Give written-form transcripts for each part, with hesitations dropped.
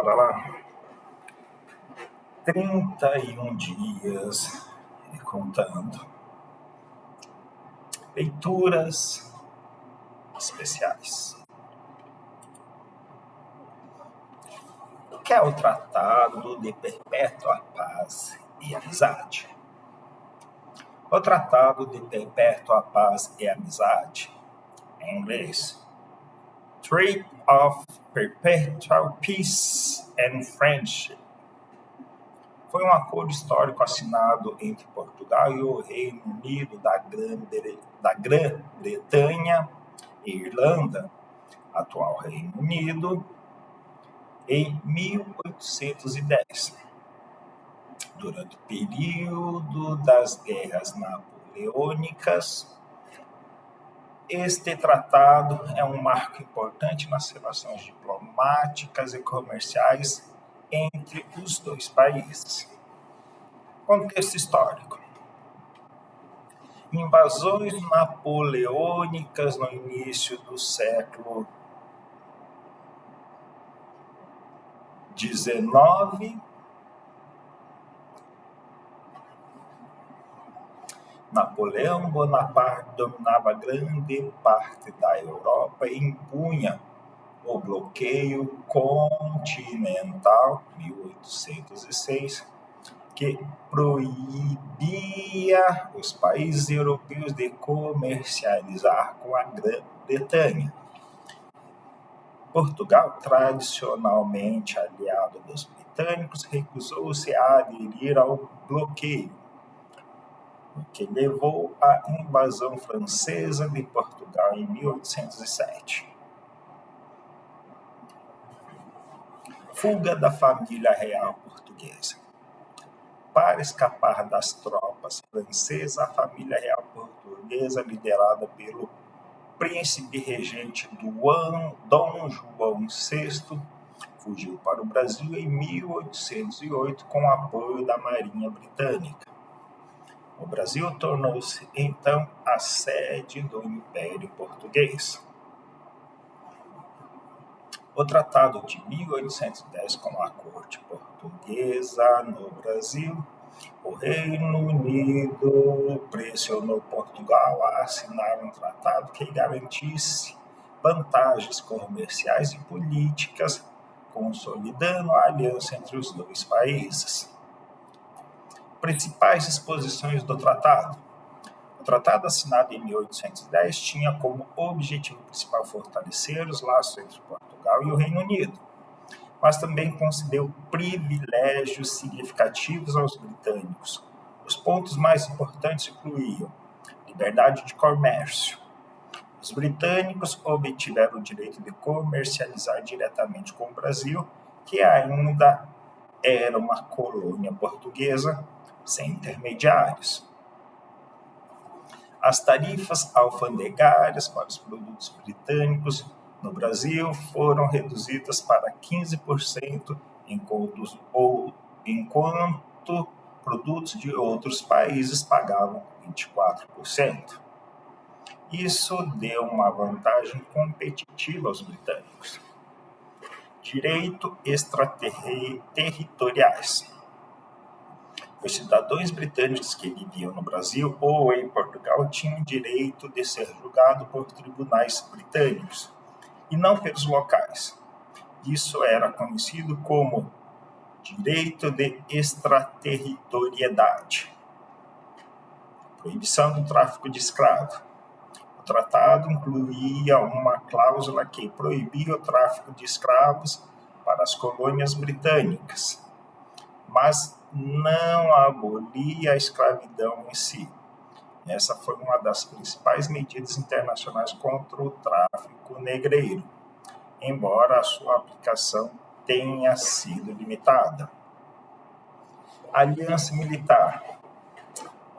Bora lá. 31 dias e contando. Leituras especiais. O que é o Tratado de Perpétua Paz e Amizade? O Tratado de Perpétua Paz e Amizade, em inglês, Treaty of Perpetual Peace and Friendship, foi um acordo histórico assinado entre Portugal e o Reino Unido da Grã-Bretanha e Irlanda, atual Reino Unido, em 1810. Durante o período das guerras napoleônicas, este tratado é um marco importante nas relações diplomáticas e comerciais entre os dois países. Contexto histórico. Invasões napoleônicas no início do século XIX. Napoleão Bonaparte dominava grande parte da Europa e impunha o bloqueio continental, 1806, que proibia os países europeus de comercializar com a Grã-Bretanha. Portugal, tradicionalmente aliado dos britânicos, recusou-se a aderir ao bloqueio, o que levou à invasão francesa de Portugal em 1807. Fuga da família real portuguesa. Para escapar das tropas francesas, a família real portuguesa, liderada pelo príncipe regente Dom João VI, fugiu para o Brasil em 1808 com o apoio da Marinha Britânica. O Brasil tornou-se, então, a sede do Império Português. O Tratado de 1810, com a Corte Portuguesa no Brasil, o Reino Unido pressionou Portugal a assinar um tratado que garantisse vantagens comerciais e políticas, consolidando a aliança entre os dois países. Principais disposições do tratado. O tratado assinado em 1810 tinha como objetivo principal fortalecer os laços entre Portugal e o Reino Unido, mas também concedeu privilégios significativos aos britânicos. Os pontos mais importantes incluíam liberdade de comércio. Os britânicos obtiveram o direito de comercializar diretamente com o Brasil, que ainda era uma colônia portuguesa, sem intermediários. As tarifas alfandegárias para os produtos britânicos no Brasil foram reduzidas para 15%, enquanto produtos de outros países pagavam 24%. Isso deu uma vantagem competitiva aos britânicos. Direito extraterritoriais. Os cidadãos britânicos que viviam no Brasil ou em Portugal tinham direito de ser julgados por tribunais britânicos e não pelos locais. Isso era conhecido como direito de extraterritoriedade. Proibição do tráfico de escravos. O tratado incluía uma cláusula que proibia o tráfico de escravos para as colônias britânicas, mas não abolia a escravidão em si. Essa foi uma das principais medidas internacionais contra o tráfico negreiro, embora a sua aplicação tenha sido limitada. Aliança militar.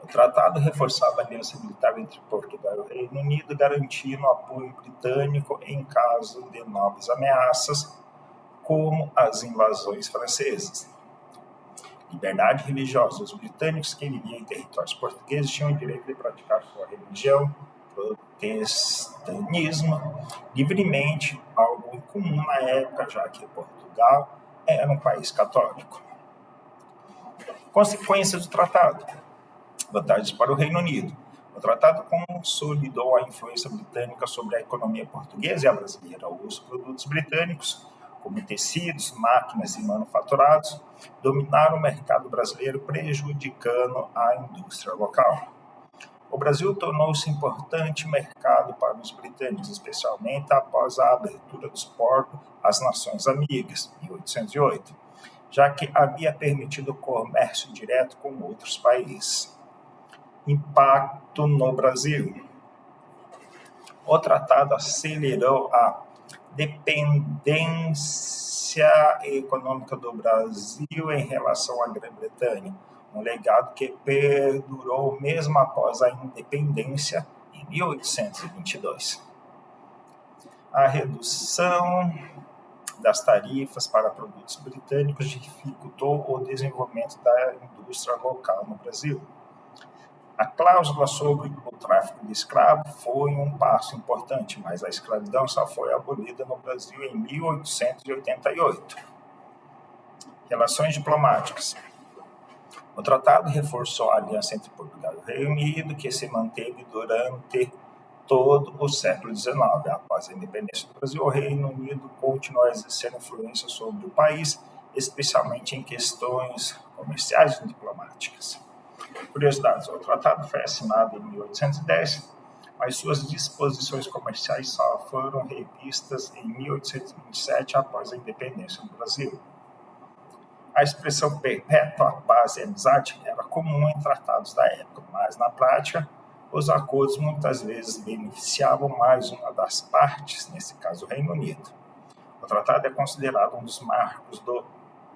O tratado reforçava a aliança militar entre Portugal e o Reino Unido, garantindo apoio britânico em caso de novas ameaças, como as invasões francesas. Liberdade religiosa. Os britânicos que viviam em territórios portugueses tinham o direito de praticar sua religião, protestantismo, livremente, algo incomum na época, já que Portugal era um país católico. Consequências do tratado. Vantagens para o Reino Unido. O tratado consolidou a influência britânica sobre a economia portuguesa e a brasileira. Os produtos britânicos, como tecidos, máquinas e manufaturados, dominaram o mercado brasileiro, prejudicando a indústria local. O Brasil tornou-se importante mercado para os britânicos, especialmente após a abertura dos portos às Nações Amigas, em 1808, já que havia permitido o comércio direto com outros países. Impacto no Brasil. O tratado acelerou a dependência econômica do Brasil em relação à Grã-Bretanha, um legado que perdurou mesmo após a independência em 1822. A redução das tarifas para produtos britânicos dificultou o desenvolvimento da indústria local no Brasil. A cláusula sobre o tráfico de escravos foi um passo importante, mas a escravidão só foi abolida no Brasil em 1888. Relações diplomáticas. O tratado reforçou a aliança entre Portugal e o Reino Unido, que se manteve durante todo o século XIX. Após a independência do Brasil, o Reino Unido continuou a exercer influência sobre o país, especialmente em questões comerciais e diplomáticas. Curiosidades: o tratado foi assinado em 1810, mas suas disposições comerciais só foram revistas em 1827, após a independência do Brasil. A expressão perpétua, paz e amizade era comum em tratados da época, mas na prática, os acordos muitas vezes beneficiavam mais uma das partes, nesse caso o Reino Unido. O tratado é considerado um dos marcos do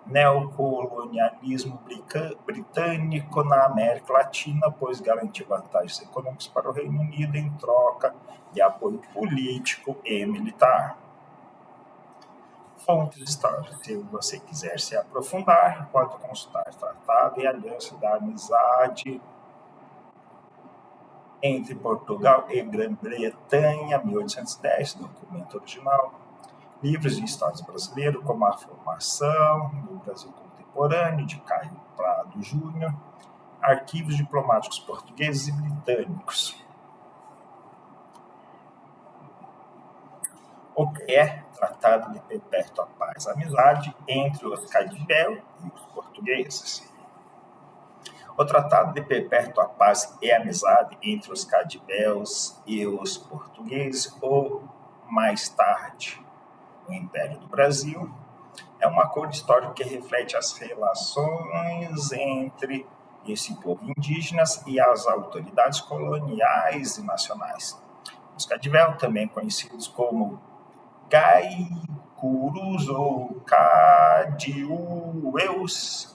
neocolonialismo britânico na América Latina, pois garantiu vantagens econômicas para o Reino Unido em troca de apoio político e militar. Fontes históricas. Se você quiser se aprofundar, pode consultar o Tratado e Aliança da Amizade entre Portugal e Grã-Bretanha, 1810, documento original. Livros de histórias brasileiras, como A Formação do Brasil Contemporâneo, de Caio Prado Júnior, arquivos diplomáticos portugueses e britânicos. O que é Tratado de Perpétua Paz e Amizade entre os Cadivel e os portugueses? O Tratado de Perpétua Paz e Amizade entre os Cadivels e os portugueses, ou mais tarde o Império do Brasil, é um acordo histórico que reflete as relações entre esse povo indígena e as autoridades coloniais e nacionais. Os Cadivel, também conhecidos como Guaicurus ou Cadiueus,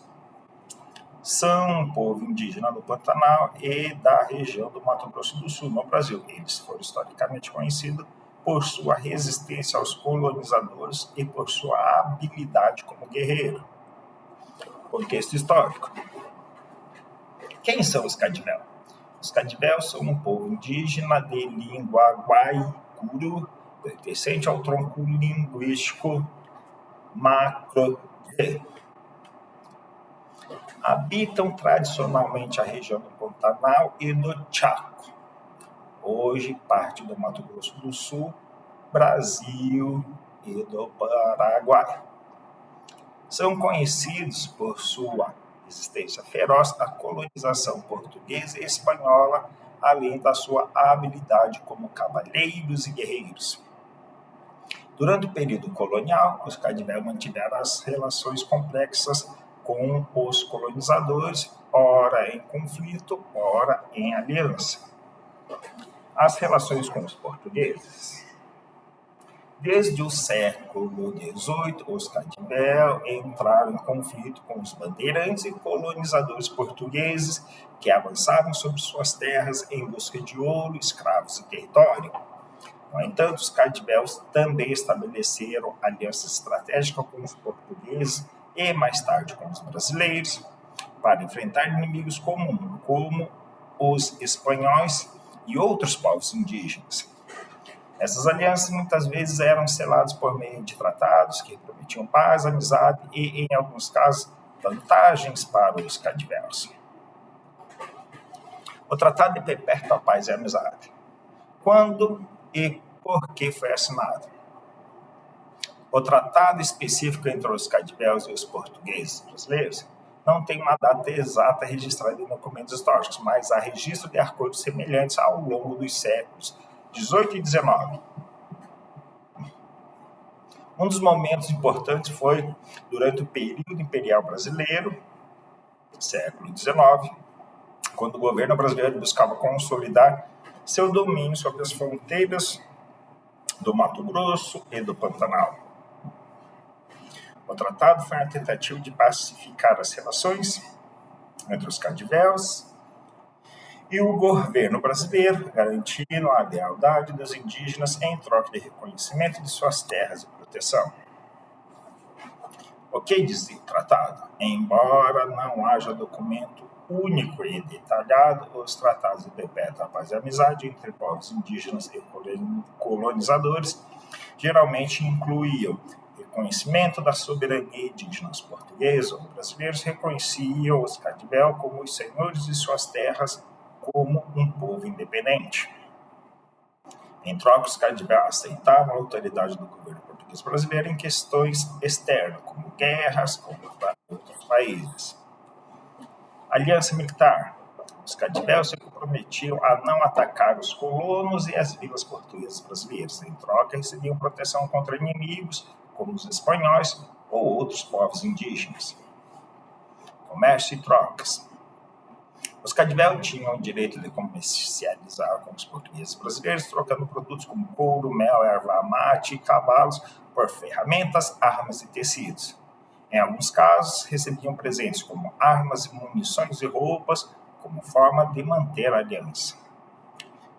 são um povo indígena do Pantanal e da região do Mato Grosso do Sul, no Brasil. Eles foram historicamente conhecidos por sua resistência aos colonizadores e por sua habilidade como guerreiro. Contexto histórico. Quem são os Cadivel? Os Cadivel são um povo indígena de língua guaicuru, pertencente ao tronco linguístico Macro-G. Habitam tradicionalmente a região do Pantanal e do Chaco, hoje parte do Mato Grosso do Sul, Brasil e do Paraguai. São conhecidos por sua resistência feroz à colonização portuguesa e espanhola, além da sua habilidade como cavaleiros e guerreiros. Durante o período colonial, os Cadivel mantiveram as relações complexas com os colonizadores, ora em conflito, ora em aliança. As relações com os portugueses. Desde o século XVIII, os Cadivel entraram em conflito com os bandeirantes e colonizadores portugueses que avançavam sobre suas terras em busca de ouro, escravos e território. No entanto, os Cadivels também estabeleceram alianças estratégicas com os portugueses e, mais tarde, com os brasileiros, para enfrentar inimigos comuns, como os espanhóis e outros povos indígenas. Essas alianças muitas vezes eram seladas por meio de tratados que prometiam paz, amizade e, em alguns casos, vantagens para os cadiveus. O Tratado de Perpétua Paz e Amizade. Quando e por que foi assinado? O tratado específico entre os cadiveus e os portugueses brasileiros não tem uma data exata registrada em documentos históricos, mas há registro de acordos semelhantes ao longo dos séculos XVIII e XIX. Um dos momentos importantes foi durante o período imperial brasileiro, século XIX, quando o governo brasileiro buscava consolidar seu domínio sobre as fronteiras do Mato Grosso e do Pantanal. O tratado foi uma tentativa de pacificar as relações entre os cadiveus e o governo brasileiro, garantindo a lealdade dos indígenas em troca de reconhecimento de suas terras e proteção. O que diz o tratado? Embora não haja documento único e detalhado, os tratados de perpétua paz e amizade entre povos indígenas e colonizadores geralmente incluíam reconhecimento da soberania indígena. Os portugueses ou brasileiros reconheciam os cadiveus como os senhores de suas terras, como um povo independente. Em troca, os cadiveus aceitavam a autoridade do governo português brasileiro em questões externas, como guerras contra outros países. Aliança militar. Os cadiveus se comprometiam a não atacar os colonos e as vilas portuguesas brasileiras. Em troca, recebiam proteção contra inimigos, como os espanhóis ou outros povos indígenas. Comércio e trocas. Os cadiveus tinham o direito de comercializar com os portugueses brasileiros, trocando produtos como couro, mel, erva mate e cavalos por ferramentas, armas e tecidos. Em alguns casos, recebiam presentes como armas, munições e roupas, como forma de manter a aliança.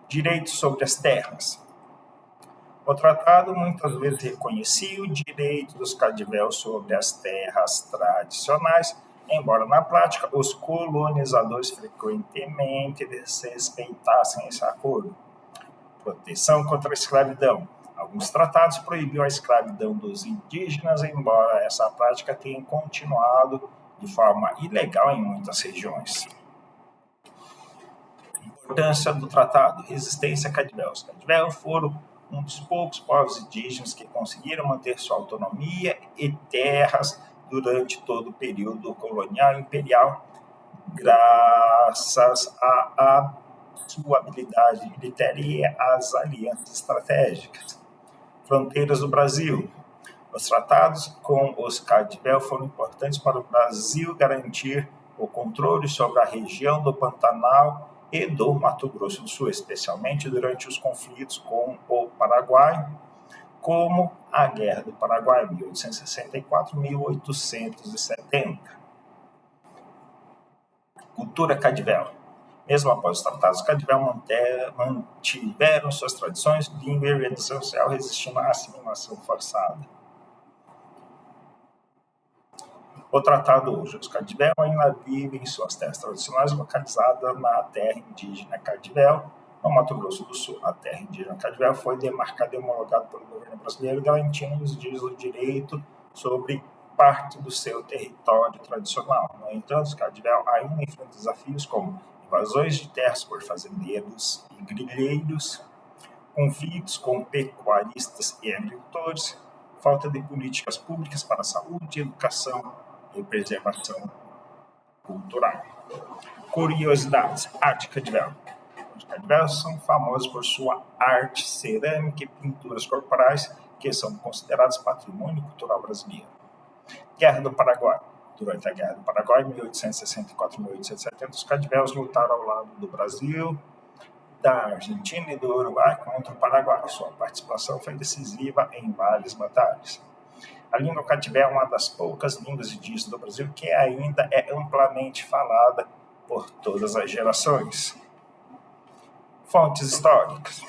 Direitos sobre as terras. O tratado muitas vezes reconhecia o direito dos cadiveus sobre as terras tradicionais, embora na prática os colonizadores frequentemente desrespeitassem esse acordo. Proteção contra a escravidão. Alguns tratados proibiam a escravidão dos indígenas, embora essa prática tenha continuado de forma ilegal em muitas regiões. Importância do tratado. Resistência a cadiveus. Os cadiveus foram um dos poucos povos indígenas que conseguiram manter sua autonomia e terras durante todo o período colonial e imperial, graças à sua habilidade militar e às alianças estratégicas. Fronteiras do Brasil. Os tratados com os cadiveus foram importantes para o Brasil garantir o controle sobre a região do Pantanal e do Mato Grosso do Sul, especialmente durante os conflitos com o Paraguai, como a Guerra do Paraguai, 1864-1870. Cultura cadivel. Mesmo após os tratados, os cadiveus mantiveram suas tradições, língua e organização social, resistindo à assimilação forçada. O tratado hoje. Os cadiveus ainda vivem em suas terras tradicionais, localizadas na terra indígena Cadivel, no Mato Grosso do Sul. A terra indígena Cadivel foi demarcada e homologada pelo governo brasileiro, garantindo os indígenas o direito sobre parte do seu território tradicional. No entanto, os cadiveus ainda enfrentam desafios como invasões de terras por fazendeiros e grileiros, conflitos com pecuaristas e agricultores, falta de políticas públicas para a saúde, educação e preservação cultural. Curiosidades. Arte cadivel. Os cadiveus são famosos por sua arte cerâmica e pinturas corporais, que são considerados patrimônio cultural brasileiro. Guerra do Paraguai. Durante a Guerra do Paraguai, 1864-1870, os cadiveus lutaram ao lado do Brasil, da Argentina e do Uruguai contra o Paraguai. Sua participação foi decisiva em várias batalhas. A língua cadivel é uma das poucas línguas indígenas do Brasil que ainda é amplamente falada por todas as gerações. Fontes históricas.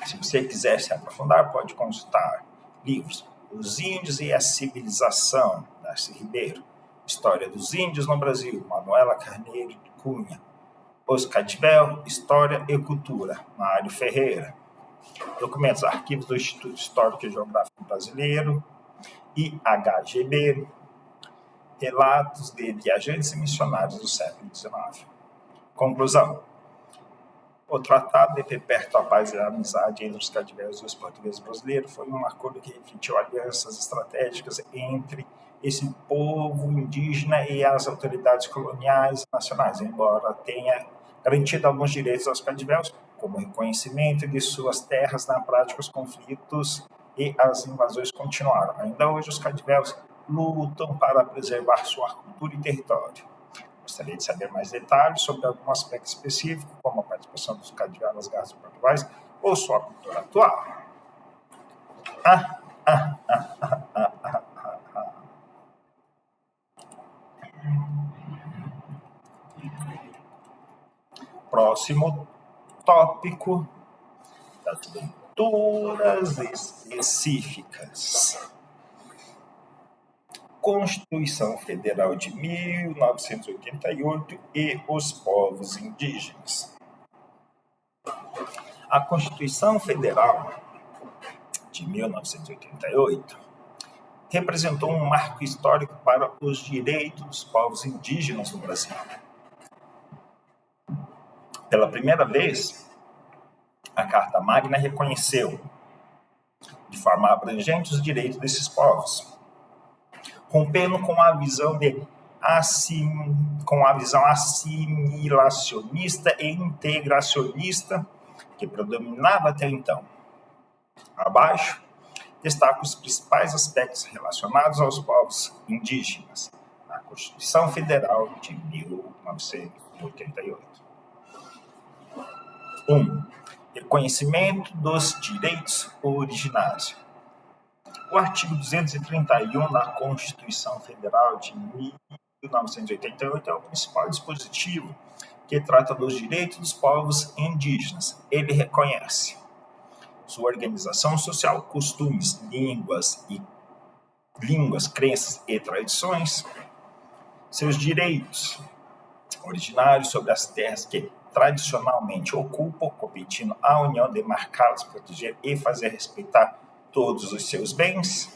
Se você quiser se aprofundar, pode consultar livros. Os Índios e a Civilização, Darcy Ribeiro. História dos Índios no Brasil, Manuela Carneiro Cunha. Os Cadivel, História e Cultura, Mário Ferreira. Documentos, arquivos do Instituto Histórico e Geográfico Brasileiro, IHGB, relatos de viajantes e missionários do século XIX. Conclusão. O Tratado de Perto a Paz e a Amizade entre os cativeros e os portugueses brasileiros foi um acordo que refletiu alianças estratégicas entre esse povo indígena e as autoridades coloniais nacionais, embora tenha garantido alguns direitos aos cativeros, como reconhecimento de suas terras. Na prática, os conflitos e as invasões continuaram. Ainda hoje, os cativeros lutam para preservar sua cultura e território. Gostaria de saber mais detalhes sobre algum aspecto específico, como a participação dos cativeros nas guerras portuguesas ou sua cultura atual. Próximo tópico das leituras específicas. Constituição Federal de 1988 e os povos indígenas. A Constituição Federal de 1988 representou um marco histórico para os direitos dos povos indígenas no Brasil. Pela primeira vez, a Carta Magna reconheceu de forma abrangente os direitos desses povos, rompendo com a visão assimilacionista e integracionista que predominava até então. Abaixo, destaco os principais aspectos relacionados aos povos indígenas na Constituição Federal de 1988. 1. Reconhecimento dos direitos originários. O artigo 231 da Constituição Federal de 1988 é o principal dispositivo que trata dos direitos dos povos indígenas. Ele reconhece sua organização social, costumes, línguas, crenças e tradições, seus direitos originários sobre as terras que tradicionalmente ocupam, competindo à União de marcá-las, proteger e fazer respeitar todos os seus bens.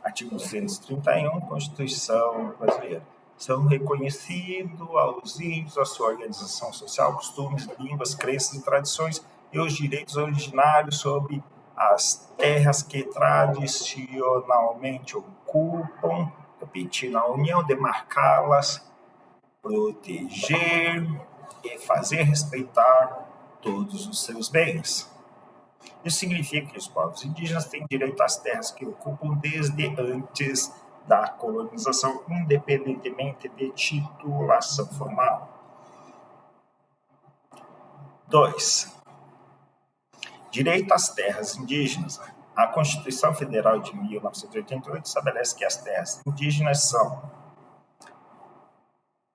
Artigo 231, Constituição Brasileira. São reconhecidos aos índios a sua organização social, costumes, línguas, crenças e tradições e os direitos originários sobre as terras que tradicionalmente ocupam, competindo à União, demarcá-las, proteger e fazer respeitar todos os seus bens. Isso significa que os povos indígenas têm direito às terras que ocupam desde antes da colonização, independentemente de titulação formal. 2. Direito às terras indígenas. A Constituição Federal de 1988 estabelece que as terras indígenas são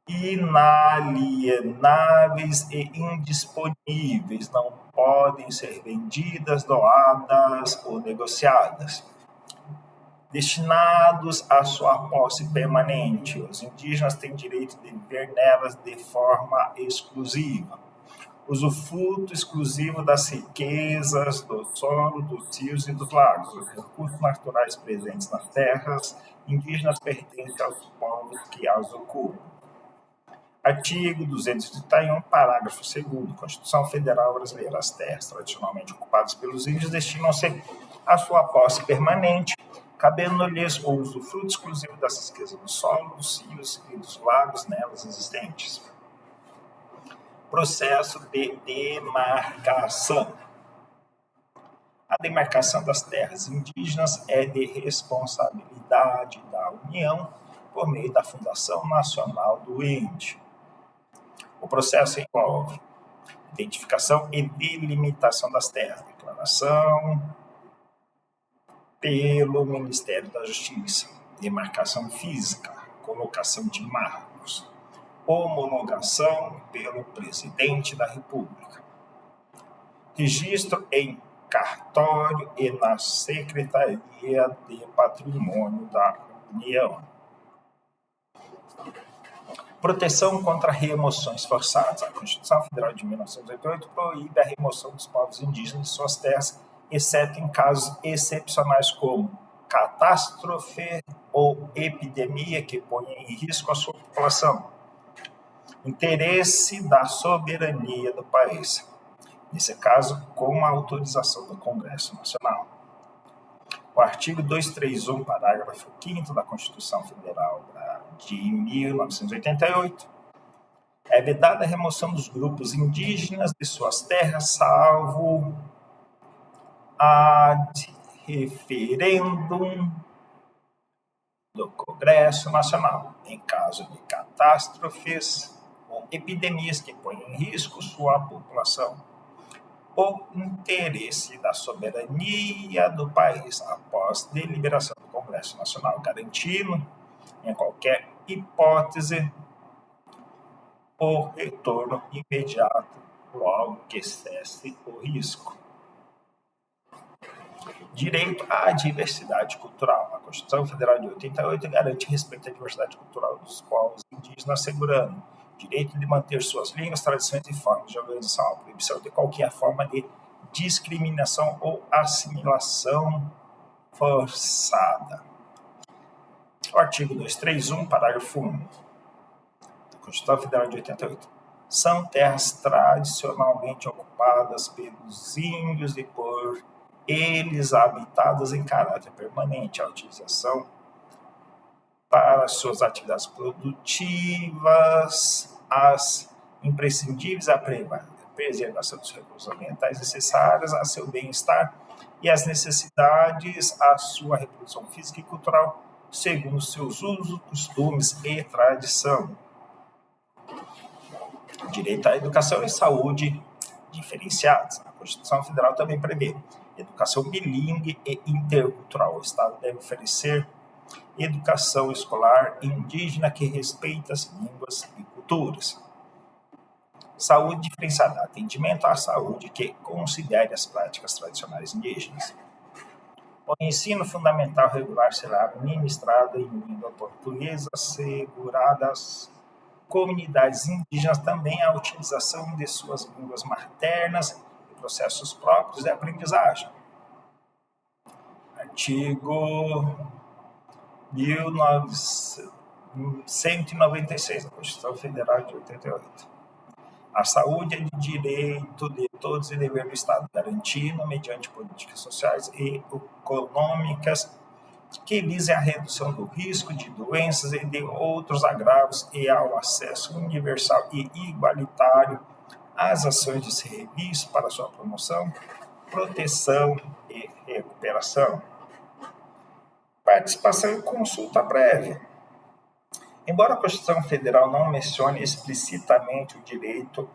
inalienáveis e indisponíveis, não podem ser vendidas, doadas ou negociadas. Destinados à sua posse permanente, os indígenas têm direito de viver nelas de forma exclusiva. Usufruto exclusivo das riquezas do solo, dos rios e dos lagos. Os recursos naturais presentes nas terras indígenas pertencem aos povos que as ocupam. Artigo 231, parágrafo 2º, Constituição Federal Brasileira. As terras tradicionalmente ocupadas pelos índios destinam-se à sua posse permanente, cabendo-lhes o usufruto exclusivo das riquezas do solo, dos rios e dos lagos nelas existentes. Processo de demarcação. A demarcação das terras indígenas é de responsabilidade da União por meio da Fundação Nacional do Índio. O processo envolve identificação e delimitação das terras, declaração pelo Ministério da Justiça, demarcação física, colocação de marcos, homologação pelo Presidente da República, registro em cartório e na Secretaria de Patrimônio da União. Proteção contra remoções forçadas. A Constituição Federal de 1988 proíbe a remoção dos povos indígenas de suas terras, exceto em casos excepcionais como catástrofe ou epidemia que ponha em risco a sua população. Interesse da soberania do país. Nesse caso, com a autorização do Congresso Nacional. O artigo 231, parágrafo 5º da Constituição Federal de 1988, é vedada a remoção dos grupos indígenas de suas terras, salvo ad referendum do Congresso Nacional, em caso de catástrofes ou epidemias que ponham em risco sua população. O interesse da soberania do país após deliberação do Congresso Nacional, garantindo, em qualquer hipótese, o retorno imediato logo que cesse o risco. Direito à diversidade cultural. A Constituição Federal de 88 garante respeito à diversidade cultural dos povos indígenas, assegurando direito de manter suas línguas, tradições e formas de organização, a proibição de qualquer forma de discriminação ou assimilação forçada. O artigo 231, parágrafo 1 da Constituição Federal de 88. São terras tradicionalmente ocupadas pelos índios e por eles habitadas em caráter permanente. A utilização para suas atividades produtivas, as imprescindíveis à preservação dos recursos ambientais necessários a seu bem-estar e as necessidades à sua reprodução física e cultural, segundo seus usos, costumes e tradição. Direito à educação e saúde diferenciados. A Constituição Federal também prevê educação bilíngue e intercultural. O Estado deve oferecer educação escolar indígena que respeita as línguas e culturas. Saúde diferenciada, atendimento à saúde que considere as práticas tradicionais indígenas. O ensino fundamental regular será ministrado em língua portuguesa, assegurada às comunidades indígenas também a utilização de suas línguas maternas e processos próprios de aprendizagem. Artigo 196 da Constituição Federal de 88. A saúde é de direito de todos e dever do Estado, garantindo, mediante políticas sociais e econômicas, que visem a redução do risco de doenças e de outros agravos e ao acesso universal e igualitário às ações de serviço para sua promoção, proteção e recuperação. Participação e consulta prévia. Embora a Constituição Federal não mencione explicitamente o direito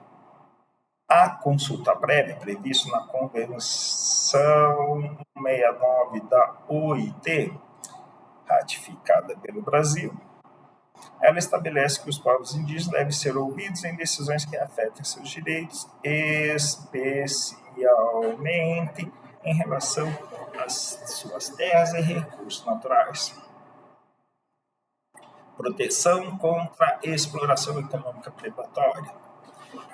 à consulta prévia, previsto na Convenção 69 da OIT, ratificada pelo Brasil, ela estabelece que os povos indígenas devem ser ouvidos em decisões que afetem seus direitos, especialmente em relação às suas terras e recursos naturais. Proteção contra a exploração econômica predatória.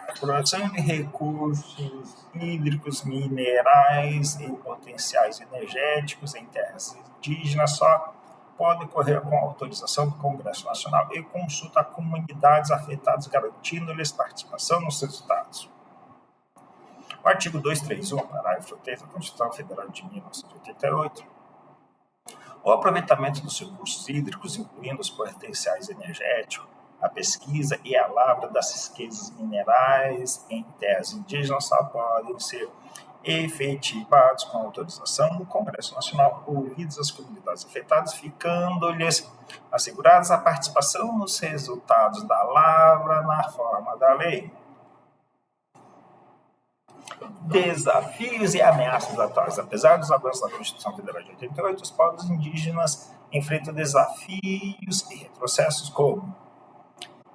A exploração de recursos hídricos, minerais e potenciais energéticos em terras indígenas só pode ocorrer com autorização do Congresso Nacional e consulta a comunidades afetadas, garantindo-lhes participação nos resultados. O artigo 231, parágrafo 3 da Constituição Federal de 1988, o aproveitamento dos recursos hídricos, incluindo os potenciais energéticos, a pesquisa e a lavra das riquezas minerais em terras indígenas só podem ser efetivados com autorização do Congresso Nacional, ouvidas as comunidades afetadas, ficando-lhes asseguradas a participação nos resultados da lavra na forma da lei. Desafios e ameaças atuais. Apesar dos avanços da Constituição Federal de 88, os povos indígenas enfrentam desafios e retrocessos como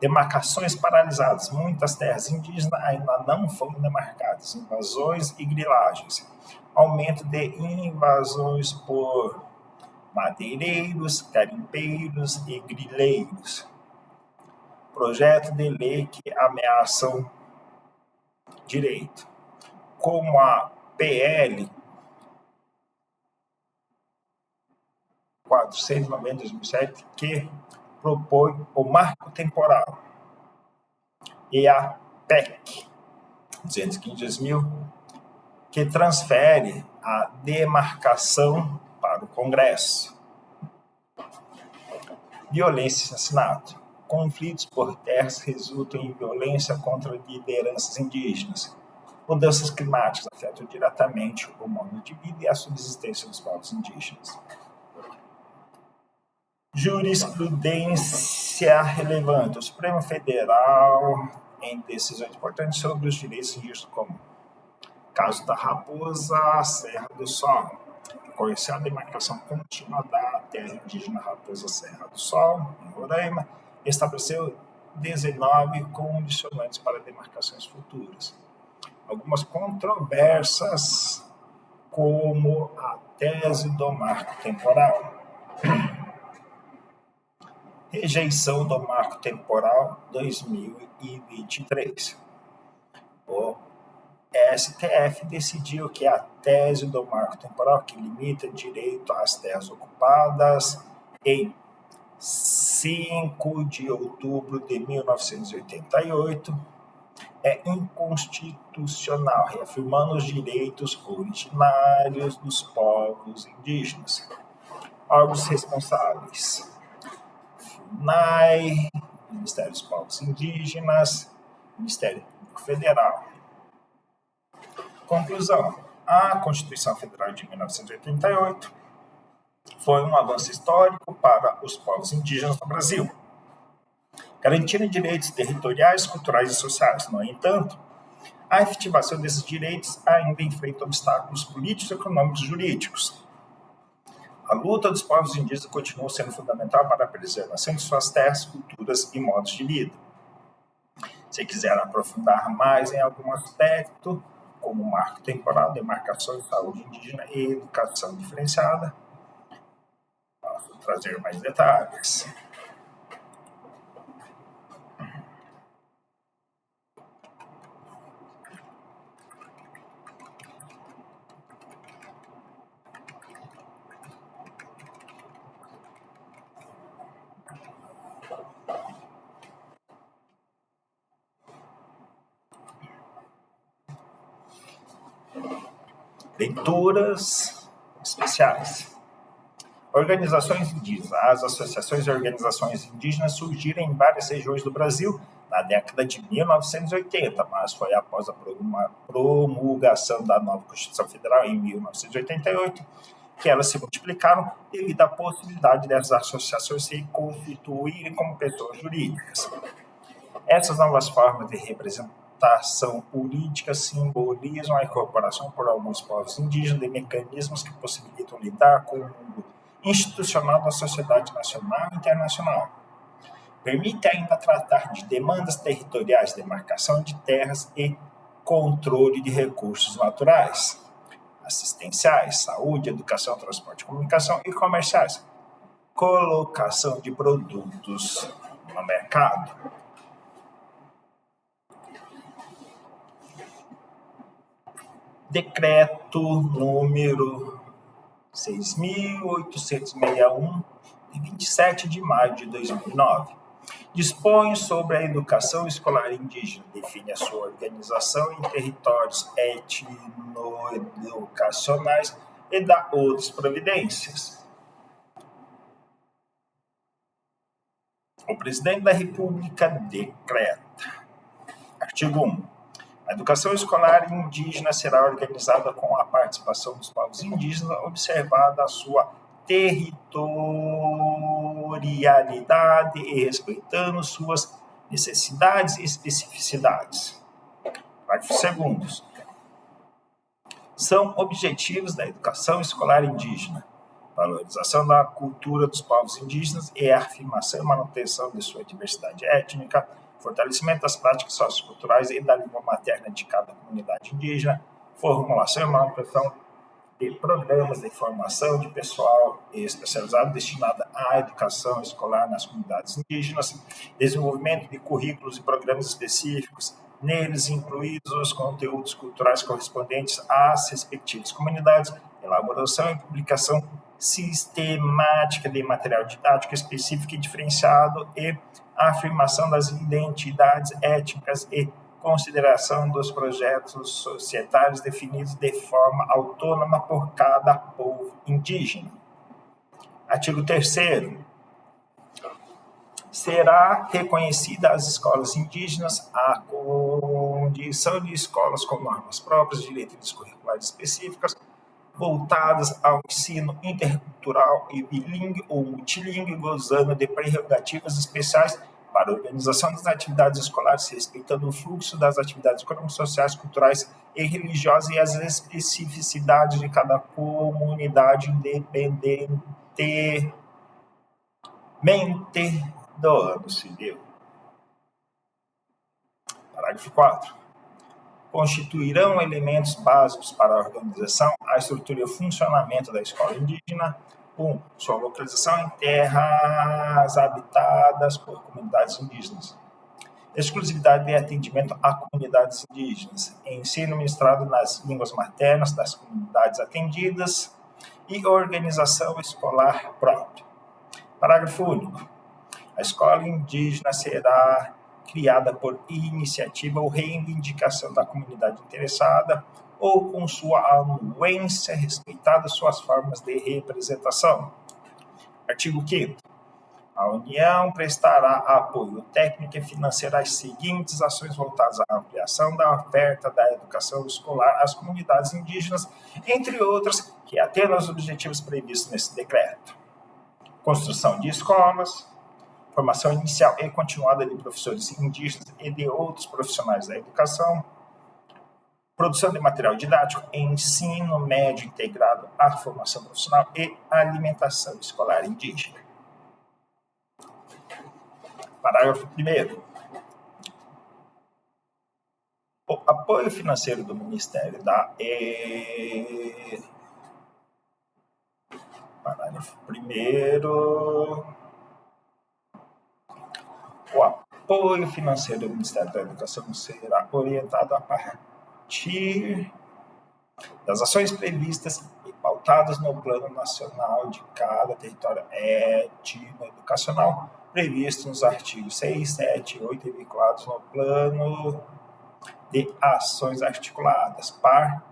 demarcações paralisadas. Muitas terras indígenas ainda não foram demarcadas. Invasões e grilagens. Aumento de invasões por madeireiros, garimpeiros e grileiros. projeto de lei que ameaçam direito, como a PL 490/2007, que propõe o marco temporal, e a PEC 215/2000, que transfere a demarcação para o Congresso. Violência e assassinato. Conflitos por terras resultam em violência contra lideranças indígenas. Mudanças climáticas afetam diretamente o modo de vida e a subsistência dos povos indígenas. Jurisprudência relevante. O Supremo Federal, em decisões importantes sobre os direitos indígenas, como caso da Raposa Serra do Sol, reconheceu a demarcação contínua da terra indígena Raposa Serra do Sol, em Roraima, e estabeleceu 19 condicionantes para demarcações futuras. Algumas controvérsias, como a tese do marco temporal. Rejeição do marco temporal 2023. O STF decidiu que a tese do marco temporal, que limita direito às terras ocupadas em 5 de outubro de 1988, é inconstitucional, reafirmando os direitos originários dos povos indígenas. Órgãos responsáveis: FUNAI, Ministério dos Povos Indígenas, Ministério Público Federal. Conclusão: a Constituição Federal de 1988 foi um avanço histórico para os povos indígenas no Brasil, garantindo direitos territoriais, culturais e sociais. No entanto, a efetivação desses direitos ainda enfrenta obstáculos políticos, econômicos e jurídicos. A luta dos povos indígenas continua sendo fundamental para a preservação de suas terras, culturas e modos de vida. Se quiser aprofundar mais em algum aspecto, como marco temporal, demarcação de saúde indígena e educação diferenciada, posso trazer mais detalhes. Leituras especiais. Organizações indígenas. As associações e organizações indígenas surgiram em várias regiões do Brasil na década de 1980, mas foi após a promulgação da nova Constituição Federal em 1988 que elas se multiplicaram devido à possibilidade dessas associações se constituírem como pessoas jurídicas. Essas novas formas de representação política simbolizam a incorporação por alguns povos indígenas de mecanismos que possibilitam lidar com o mundo institucional da sociedade nacional e internacional. Permite ainda tratar de demandas territoriais, demarcação de terras e controle de recursos naturais, assistenciais, saúde, educação, transporte, comunicação e comerciais, colocação de produtos no mercado. Decreto número 6.861, de 27 de maio de 2009, dispõe sobre a educação escolar indígena, define a sua organização em territórios etnoeducacionais e dá outras providências. O Presidente da República decreta. Artigo 1. A educação escolar indígena será organizada com a participação dos povos indígenas, observada a sua territorialidade e respeitando suas necessidades e especificidades. Parágrafo 2º. São objetivos da educação escolar indígena: valorização da cultura dos povos indígenas e a afirmação e manutenção de sua diversidade étnica, fortalecimento das práticas socioculturais e da língua materna de cada comunidade indígena, formulação e manutenção de programas de formação de pessoal especializado destinado à educação escolar nas comunidades indígenas, desenvolvimento de currículos e programas específicos, neles incluídos os conteúdos culturais correspondentes às respectivas comunidades, elaboração e publicação sistemática de material didático específico e diferenciado e afirmação das identidades étnicas e consideração dos projetos societários definidos de forma autônoma por cada povo indígena. Artigo 3º. Será reconhecida às escolas indígenas a condição de escolas com normas próprias, diretrizes curriculares específicas, voltadas ao ensino intercultural e bilíngue ou multilíngue, gozando de prerrogativas especiais para a organização das atividades escolares, respeitando o fluxo das atividades econômicas, sociais, culturais e religiosas e as especificidades de cada comunidade independentemente do ano civil. Parágrafo 4. Constituirão elementos básicos para a organização, a estrutura e o funcionamento da escola indígena. 1. Sua localização em terras habitadas por comunidades indígenas. Exclusividade de atendimento a comunidades indígenas. Ensino ministrado nas línguas maternas das comunidades atendidas e organização escolar própria. Parágrafo único. A escola indígena será criada por iniciativa ou reivindicação da comunidade interessada ou com sua anuência, respeitadas suas formas de representação. Artigo 5º. A União prestará apoio técnico e financeiro às seguintes ações voltadas à ampliação da oferta da educação escolar às comunidades indígenas, entre outras, que atendam aos objetivos previstos nesse decreto. Construção de escolas, formação inicial e continuada de professores indígenas e de outros profissionais da educação, produção de material didático, ensino médio integrado à formação profissional e alimentação escolar indígena. Parágrafo 1º. O apoio financeiro do Ministério da Parágrafo 1º. O apoio financeiro do Ministério da Educação será orientado a partir das ações previstas e pautadas no Plano Nacional de cada território étnico-educacional, previsto nos artigos 6, 7 e 8 e vinculados no Plano de Ações Articuladas, par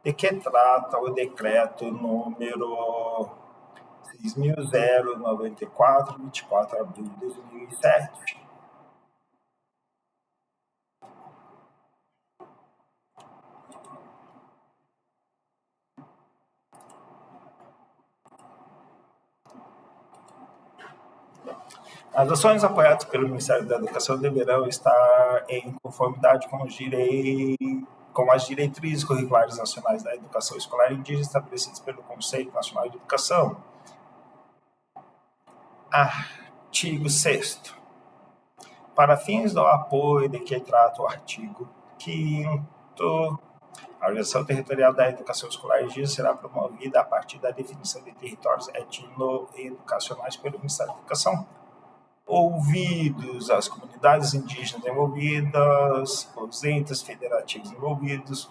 de que trata o Decreto número 6.094, 24 de abril de 2007. As ações apoiadas pelo Ministério da Educação deverão estar em conformidade com as diretrizes curriculares nacionais da educação escolar indígena estabelecidas pelo Conselho Nacional de Educação. Artigo 6º. Para fins do apoio de que trata o artigo 5º, a organização territorial da educação escolar indígena será promovida a partir da definição de territórios etno-educacionais pelo Ministério da Educação, ouvidos as comunidades indígenas envolvidas, os entes federativos envolvidos,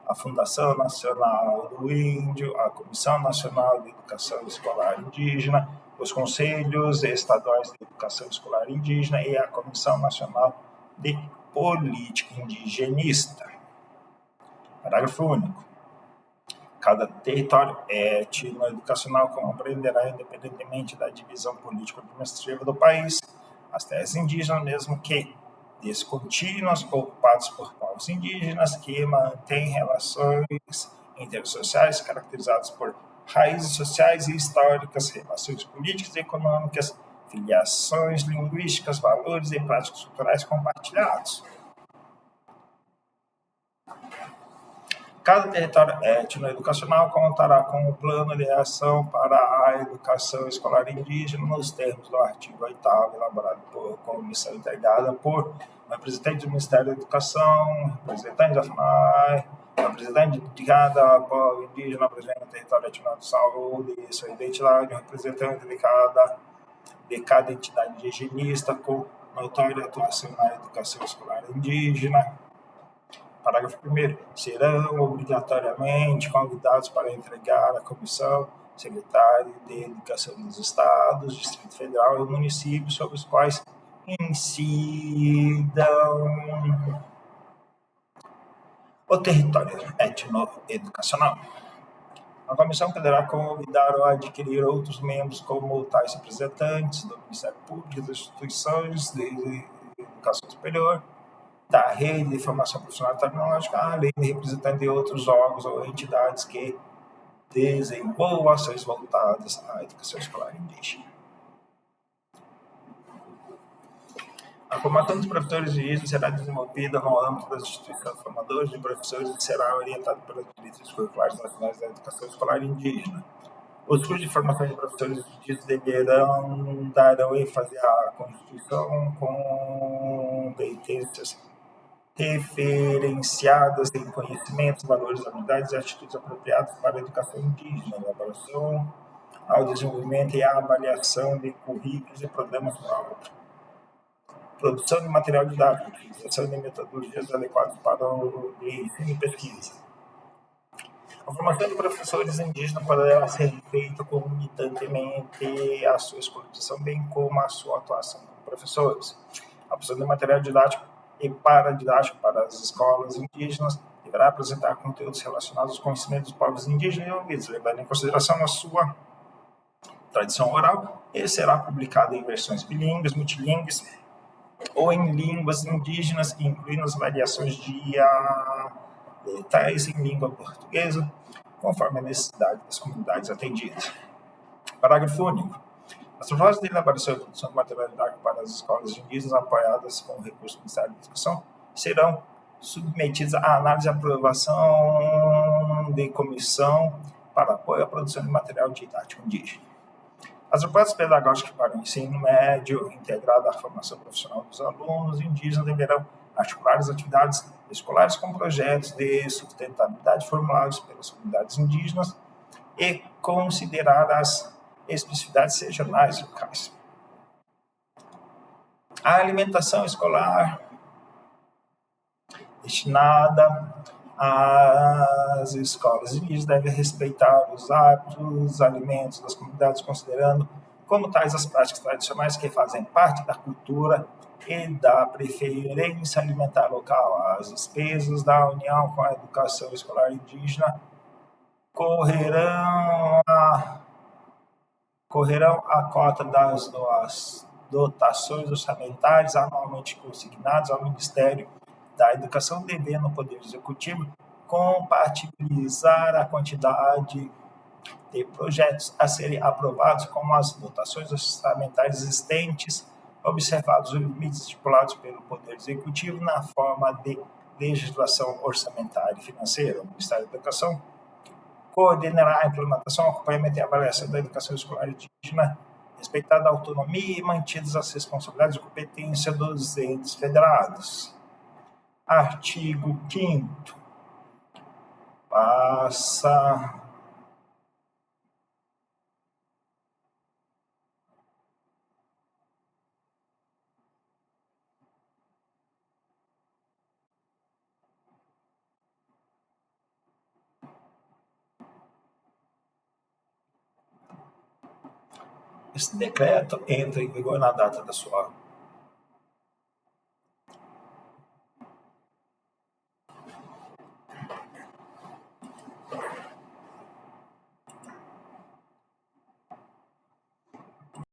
a Fundação Nacional do Índio, a Comissão Nacional de Educação Escolar Indígena, os Conselhos Estaduais de Educação Escolar Indígena e a Comissão Nacional de Política Indigenista. Parágrafo único. Cada território étnico-educacional compreenderá, independentemente da divisão político-administrativa do país, as terras indígenas, mesmo que descontínuas, ocupadas por povos indígenas que mantêm relações intersociais caracterizadas por raízes sociais e históricas, relações políticas e econômicas, filiações linguísticas, valores e práticas culturais compartilhados. Cada território étnico-educacional contará com um plano de ação para a educação escolar indígena nos termos do artigo 8º, elaborado por comissão integrada por representantes do Ministério da Educação, representantes da FUNAI, A presidente dedicada ao povo indígena presente no território ativado de saúde e sua identidade, um representante de cada entidade indigenista com notória atuação na educação escolar indígena. Parágrafo 1º. Serão obrigatoriamente convidados para entregar à Comissão Secretária de Educação dos Estados, Distrito Federal e municípios sobre os quais incidam o território etno-educacional. A comissão poderá convidar ou adquirir outros membros como tais representantes do Ministério Público, das instituições de educação superior, da rede de formação profissional e tecnológica, além de representantes de outros órgãos ou entidades que desenvolvam ações voltadas à educação escolar indígena. A formação dos professores indígenas será desenvolvida no âmbito das instituições formadoras de professores e será orientada pelas diretrizes curriculares nacionais da educação escolar indígena. Os cursos de formação de professores indígenas darão ênfase à Constituição com competências referenciadas em conhecimentos, valores, habilidades e atitudes apropriadas para a educação indígena, elaboração ao desenvolvimento e à avaliação de currículos e programas próprios. Produção de material didático, utilização de metodologias adequadas para o ensino e pesquisa. A formação de professores indígenas poderá ser feita concomitantemente à sua escolarização, bem como à sua atuação como professores. A produção de material didático e paradidático para as escolas indígenas deverá apresentar conteúdos relacionados aos conhecimentos dos povos indígenas envolvidos, levando em consideração a sua tradição oral, e será publicado em versões bilíngues, multilíngues, ou em línguas indígenas, incluindo as variações dialetais em língua portuguesa, conforme a necessidade das comunidades atendidas. Parágrafo único. As propostas de elaboração e produção de material didático para as escolas indígenas apoiadas com recursos do Ministério da Educação serão submetidas à análise e aprovação de comissão para apoio à produção de material didático indígena. As propostas pedagógicas para o ensino médio integrado à formação profissional dos alunos indígenas deverão articular as atividades escolares com projetos de sustentabilidade formulados pelas comunidades indígenas e considerar as especificidades regionais locais. A alimentação escolar destinada às escolas indígenas deve respeitar os hábitos, os alimentos das comunidades, considerando como tais as práticas tradicionais que fazem parte da cultura e da preferência alimentar local. As despesas da União com a educação escolar indígena correrão a cota das dotações orçamentárias anualmente consignadas ao Ministério da Educação, devendo o Poder Executivo compatibilizar a quantidade de projetos a serem aprovados com as dotações orçamentárias existentes, observados os limites estipulados pelo Poder Executivo na forma de legislação orçamentária e financeira. O Ministério da Educação coordenará a implementação, acompanhamento e avaliação da educação escolar indígena, respeitada a autonomia e mantidas as responsabilidades e competência dos entes federados. Artigo 5º. Passa Este decreto entra em vigor na data da sua